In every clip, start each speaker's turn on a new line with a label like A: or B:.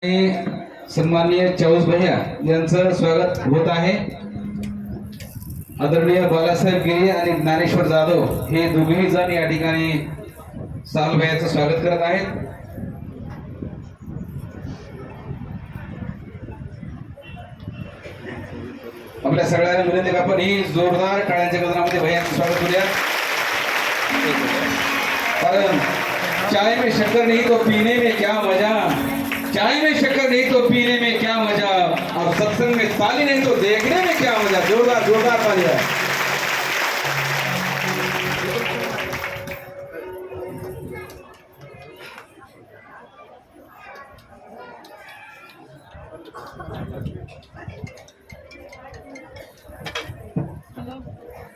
A: सन्माननीय चौस भैया यांचं स्वागत होत आहे। आदरणीय बालासाहेब गिरी आणि ज्ञानेश्वर जाधव हे दोघेही जण या ठिकाणी साल भैयाचं स्वागत करत आहेत। आपल्या सगळ्यांना विनंती आहे आपण ही जोरदार टाळ्यांच्या गजरामध्ये भैयांचं स्वागत करूया। कारण चाय में शक्कर नहीं तो पीने में क्या मजा, चाय में शक्कर नहीं तो पीने में क्या मजा, और सत्संग में ताली नहीं तो देखने में क्या मजा। जोरदार जोरदार तालियां।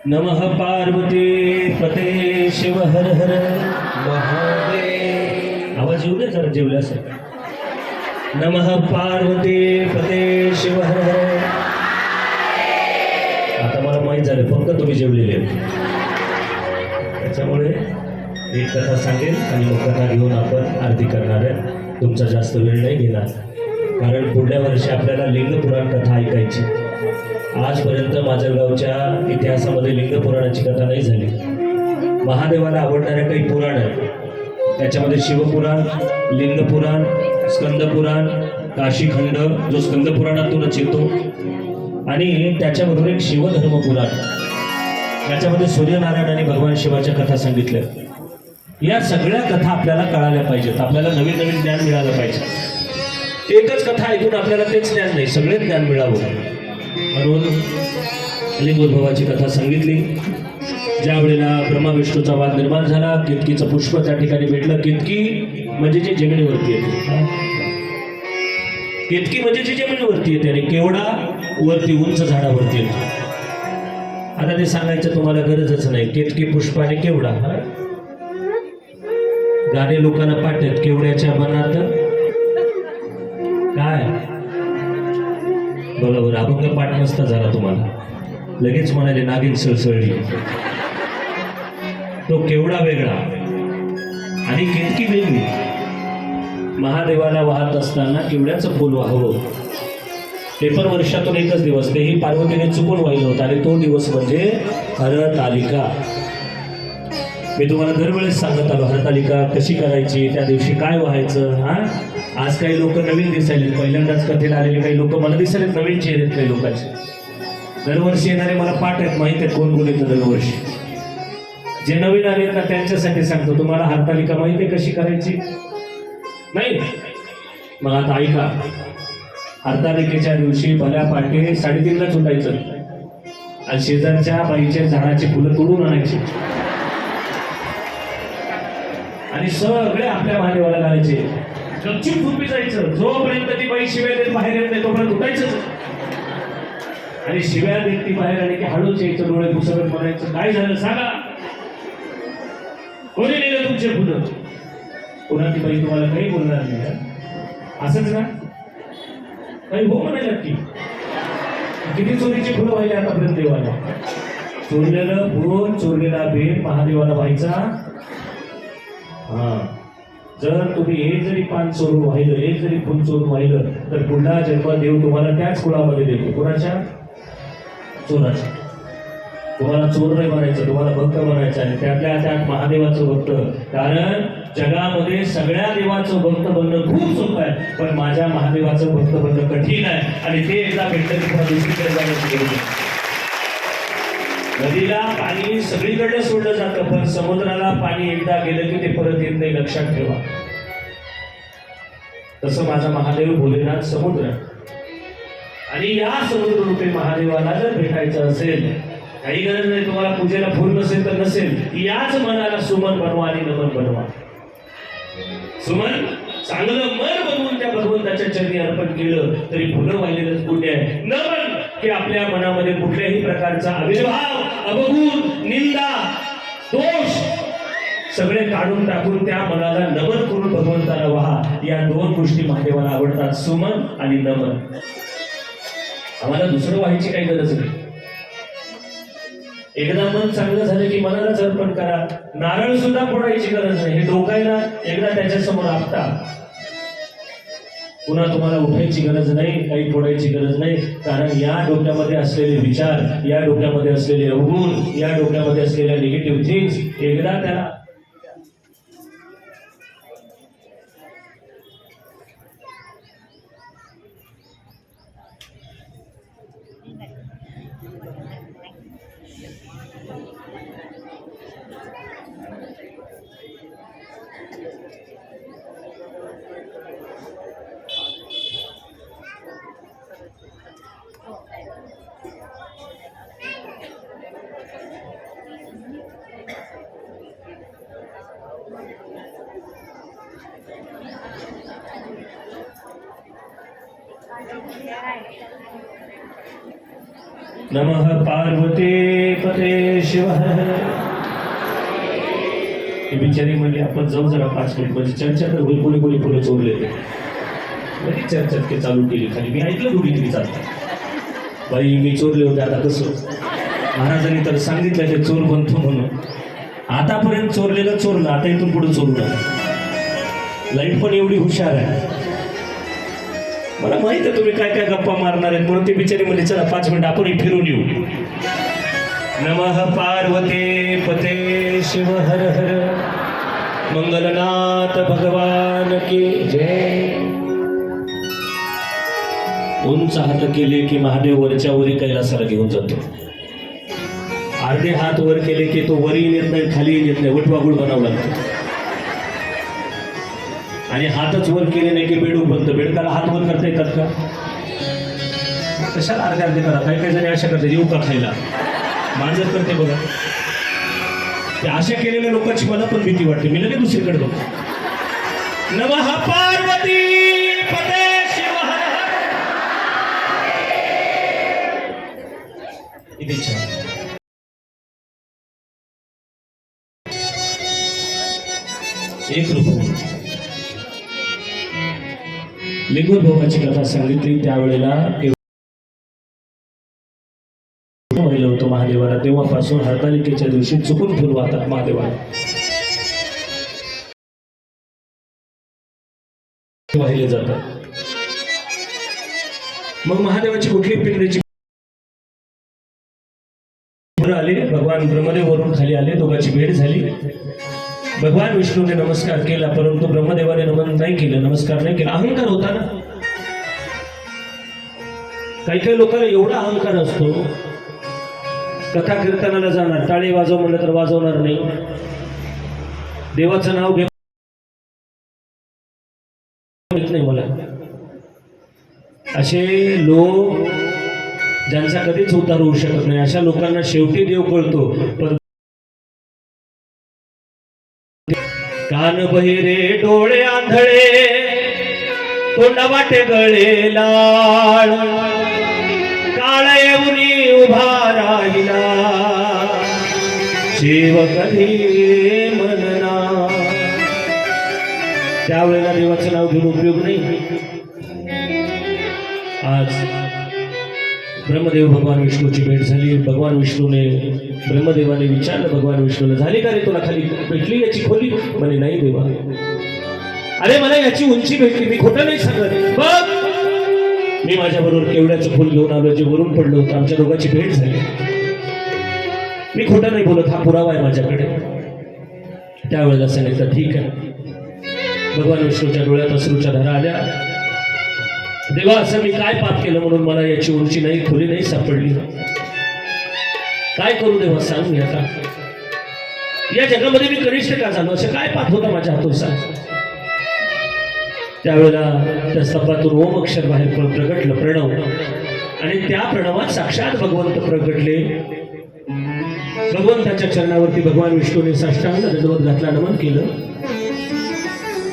B: नमः पार्वती पते शिव हर हर महादेव। आवाज येऊ दे जरा जेवल्यासारखा। नमः पार्वती पते शिव हर हर। आता मला माहीत झालं फक्त तुम्ही जेवलेले, त्याच्यामुळे एक कथा सांगेल आणि मग कथा घेऊन आपण आरती करणार आहे। तुमचा जास्त वेळ नाही घेणार, कारण पुढल्या वर्षी आपल्याला लिंग पुराण कथा ऐकायची। आजपर्यंत माजलगावच्या इतिहासामध्ये लिंग पुराणाची कथा नाही झाली। महादेवाला आवडणाऱ्या काही पुराण आहेत, त्याच्यामध्ये शिवपुराण, लिंग पुराण, स्कंद पुराण, काशीखंड जो स्कंद पुराणातूनच येतो, आणि त्याच्याबरोबर एक शिवधर्म पुराण, याच्यामध्ये सूर्यनारायण आणि भगवान शिवाच्या कथा सांगितल्या। या सगळ्या कथा आपल्याला कळाल्या पाहिजेत, आपल्याला नवीन नवीन ज्ञान मिळालं पाहिजे। एकच कथा ऐकून आपल्याला तेच ज्ञान नाही, सगळे ज्ञान मिळावं म्हणून लिंगोद्भवाची कथा सांगितली। ज्या वेळेला ब्रह्मा विष्णूचा वाद निर्माण झाला, केतकीचं पुष्प त्या ठिकाणी भेटलं। केतकी म्हणजे जे जमिनीवरती येते, केतकी म्हणजे जे जमिनीवरती येते, आणि केवडा वरती उंच झाडावरती येतो। आता ते सांगायचं तुम्हाला गरजच नाही, केतकी पुष्प आणि केवडा। गाणे लोकांना पाठ आहेत, केवड्याच्या मनात काय बरोबर अभंग पाठ नसता झाला तुम्हाला, लगेच म्हणाले नागिन सळसळली। तो केवडा वेगळा आणि केतकी वेगळी। महादेवाला वाहत असताना केवड्याचं फूल वाहवं, ते पण वर्षातून एकच दिवस, तेही पार्वतीने चुकून वाहिलं होतं, आणि तो दिवस म्हणजे हरतालिका। मी तुम्हाला दरवेळेस सांगत आलो हरतालिका कशी करायची, त्या दिवशी काय व्हायचं। आज काही लोक नवीन दिसायले, पहिल्यांदाच कथेला आलेले काही लोक मला दिसायले नवीन चेहरे आहेत काही लोकांचे। दरवर्षी येणारे मला पाठ आहेत, माहित आहेत कोण कोण येतं दरवर्षी। जे नवीन आले ना त्यांच्यासाठी सांगतो, तुम्हाला हरतालिका माहिती आहे कशी करायची नाही? मग आता ऐका, हरतालिकेच्या दिवशी भल्या पाटे 3:30ला उठायचं, आणि शेजारच्या बाईच्या झाडाची फुलं तोडून आणायची, आणि सगळे आपल्या महादेवाला घालायचे। गपचूप झोपी जायचं, जोपर्यंत ती बाई शिव्या देत बाहेर येत नाही तोपर्यंत उठायचं, आणि शिव्या देत ती बाहेर आली की हळूच यायचं, डोळे पुसरत म्हणायचं, काय झालं सांगा, कोणी नेलं तुमचे फुलं? पुन्हा ती बाई तुम्हाला काही बोलणार नाही, असंच ना? काही हो म्हणायला की किती चोरीची फुलं व्हायली आतापर्यंत देवाला। चोरलेलं फूल, चोरलेला भेट महादेवाला व्हायचा। जर तुम्ही एक जरी पान चोरून वाहिलं, एक जरी फुल चोरून वाहिलं, तर पुन्हा जन्म देव तुम्हाला त्याच कुळामध्ये देतो। कुणाच्या? चोराच्या। तुम्हाला चोर नाही बनायचं, तुम्हाला भक्त बनायचं, आणि त्यातल्या त्यात महादेवाचं भक्त। कारण जगामध्ये सगळ्या देवाचं भक्त बनणं खूप सोपं आहे, पण माझ्या महादेवाचं भक्त बनणं कठीण आहे, आणि ते एकदा भेटलं की पुन्हा दुसरीकडे जाण्याची गरज नाही। नदीला पाणी सगळीकडे सोडलं जातं, पण समुद्राला पाणी एकदा गेलं की ते परत येत नाही, लक्षात ठेवा। तसं माझा महादेव भोलेनाथ समुद्र, आणि या समुद्र रूपी महादेवाला जर भेटायचं असेल, काही गरज नाही तुम्हाला पूजेला फुल नसेल तर नसेल, याच मनाला सुमन बनवा आणि नमन बनवा। सुमन चांगलं मन बनवून त्या भगवंताच्या चरणी अर्पण केलं तरी फुलं वाहिलेलंच पुण्य आहे। नमन की आपल्या मनामध्ये कुठल्याही प्रकारचा आविर्भाव, अवगुण, निंदा, दोष सगळे काढून टाकून त्या मनाला नमन करून भगवंताला वाहा। या दोन गोष्टी महादेवाला आवडतात, सुमन आणि नमन। आम्हाला दुसरं व्हायची काही गरज नाही। एकदा मन चांगलं झालं की मनालाच अर्पण करा, नारळ सुद्धा फोडायची गरज नाही। हे डोकायला एकदा त्याच्या समोर आपटा, पुन्हा तुम्हाला उठायची गरज नाही, काही फोडायची गरज नाही, कारण या डोक्यामध्ये असलेले विचार, या डोक्यामध्ये असलेले अवगुण, या डोक्यामध्ये असलेल्या निगेटिव्ह थिंग्स एकदा त्याला नमः पार्वती पते शिव हर हर. ही बिचारी म्हणली आपण जाऊ जरा 5 मिनिट, म्हणजे चर्चा तर होईल, कोणी कोणी फुलं चोरले ते लगेच चर्चा ते चालू केली खाली. मी ऐकलं दोघी तरी चालतात, बाई मी चोरले होते आता कसं. महाराजांनी तर सांगितलं ते चोर बनतो म्हणून. आतापर्यंत चोरलेलं चोरलं, आता इथून पुढे चोरू नका. लाईट पण एवढी हुशार आहे, मला माहित आहे तुम्ही काय काय गप्पा मारणार आहेत, म्हणून ते बिचारी म्हणजे चला 5 मिनिट आपण फिरून येऊ. नमः पार्वती पते शिव हर हर. मंगलनाथ भगवान की जय. उंच हात केले की महादेव वरच्या वरी कैलासाला घेऊन जातो. अर्धे हात वर केले की तो वरी येत नाही, खाली येत नाही, वटवागुळ बनावं लागतं. आणि हातच वर केले नाही की बेडूक बनतं. बेडकाला हात वर करता येतात का? कशाला अर्धे अर्धे करा. काही काही जणी अशा करतात, येऊ का खायला, मांजर करते बघा. ते अशा केलेल्या लोकांची मला पण भीती वाटते, मी लगेच दुसरीकडे बघतो. नमः पार्वती पते शिव हर हर. किती छान. एक रुपये लिंगोद्भवाची कथा सांगितली. त्यावेळेला वाहिलं होतं महादेवाला. तेव्हापासून हरतालिकेच्या दिवशी चुकून फुल वाहतात महादेवाला, वाहिले जातात. मग महादेवाची कुठली पिंडीची आले, भगवान ब्रह्मदेव वरून खाली आले, दोघांची भेट झाली. भगवान विष्णूने नमस्कार केला, परंतु ब्रह्मदेवाने नमन नाही केलं, नमस्कार नाही केला. अहंकार होता ना. काही काही लोकांना एवढा अहंकार असतो, कथा कीर्तनाला जाणार, टाळी वाजव म्हणलं तर वाजवणार नाही, देवाचं नाव घेत नाही. मला असे लोक ज्यांचा कधीच उद्धार होऊ शकत नाही, अशा लोकांना शेवटी देव कळतो. पण कान बहिरे डोळे आंधळे, तोंडा वाटे गळे लाळ, काळ येऊनी उभा राहिला, शिव कधी म्हणना. त्यावेळेला देवाचं नाव घेऊन उपयोग नाही. आज ब्रह्मदेव भगवान विष्णूची भेट झाली. भगवान विष्णूने ब्रह्मदेवाने विचारलं भगवान विष्णूला, झाली का रे तुला खाली भेटली याची खोली? म्हणे नाही देवा, अरे मला याची उंची भेटली, मी खोटं नाही सांगत. बघ मी माझ्याबरोबर केवड्याचं फुल घेऊन आलो जे वरून पडलं होतं, आमच्या दोघांची भेट झाली, मी खोटं नाही बोलत, हा पुरावा आहे माझ्याकडे. त्यावेळेला सांगितलं ठीक आहे. भगवान विष्णूच्या डोळ्यात अश्रूच्या धारा आल्या. देवा असं मी काय पाप केलं म्हणून मला याची उंची नाही, खोली नाही सापडली? काय करू देवा सांग मी आता? या जगामध्ये मी कनिष्ठ का झालो? असं काय पाप होता माझ्या हातून सांग. त्यावेळेला त्या स्तंभातून ओम अक्षर बाहेर प्रगटलं, प्रणव, आणि त्या प्रणवात साक्षात भगवंत प्रगटले. भगवंताच्या चरणावरती भगवान विष्णूने साष्टांग दंडवत घातला, नमन केलं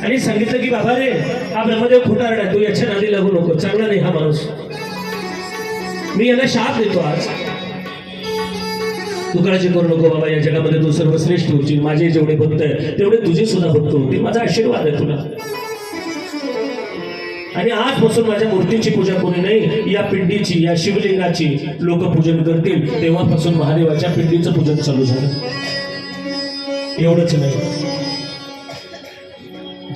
B: आणि सांगितलं की बाबा रे, हा ब्रह्मदेव खुटारडा, तू याच्या नादी लागू नको, चांगला नाही हा माणूस, मी याला शाप देतो आज. तू काळजी करू नको बाबा, या जगामध्ये तू सर्वश्रेष्ठ होशील, माझे जेवढे भक्त आहे तेवढे तुझे सुद्धा भक्त होतील, माझा आशीर्वाद आहे तुला. आणि आजपासून माझ्या मूर्तीची पूजा कोणी नाही, या पिंडीची, या शिवलिंगाची लोक पूजन करतील. तेव्हापासून महादेवाच्या पिंडीचं पूजन चालू झालं. एवढंच नाही,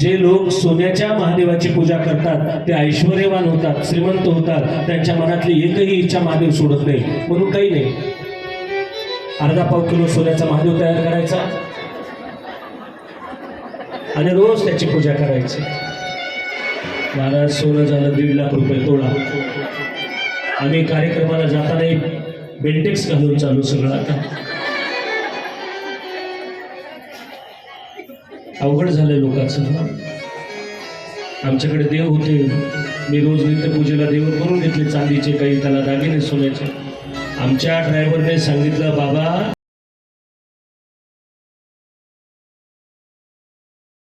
B: जे लोक सोन्याच्या महादेवाची पूजा करतात ते ऐश्वर्यवान होतात, श्रीमंत होतात, त्यांच्या मनातली एकही इच्छा महादेव सोडत नाही. म्हणून काही नाही, अर्धा पाव किलो सोन्याचा महादेव तयार करायचा आणि रोज त्याची पूजा करायची. महाराज, सोनं झालं 1.5 लाख रुपये तोळा. आम्ही कार्यक्रमाला जाताना बेल्टेक्स घालून चालू सगळं. आता अवघड झालंय लोकांचं. आमच्याकडे देव होते, मी रोज नित्यपूजेला देव करून घेतले चांदीचे, काही त्याला दागिने सोन्याचे. आमच्या ड्रायव्हरने सांगितलं, बाबा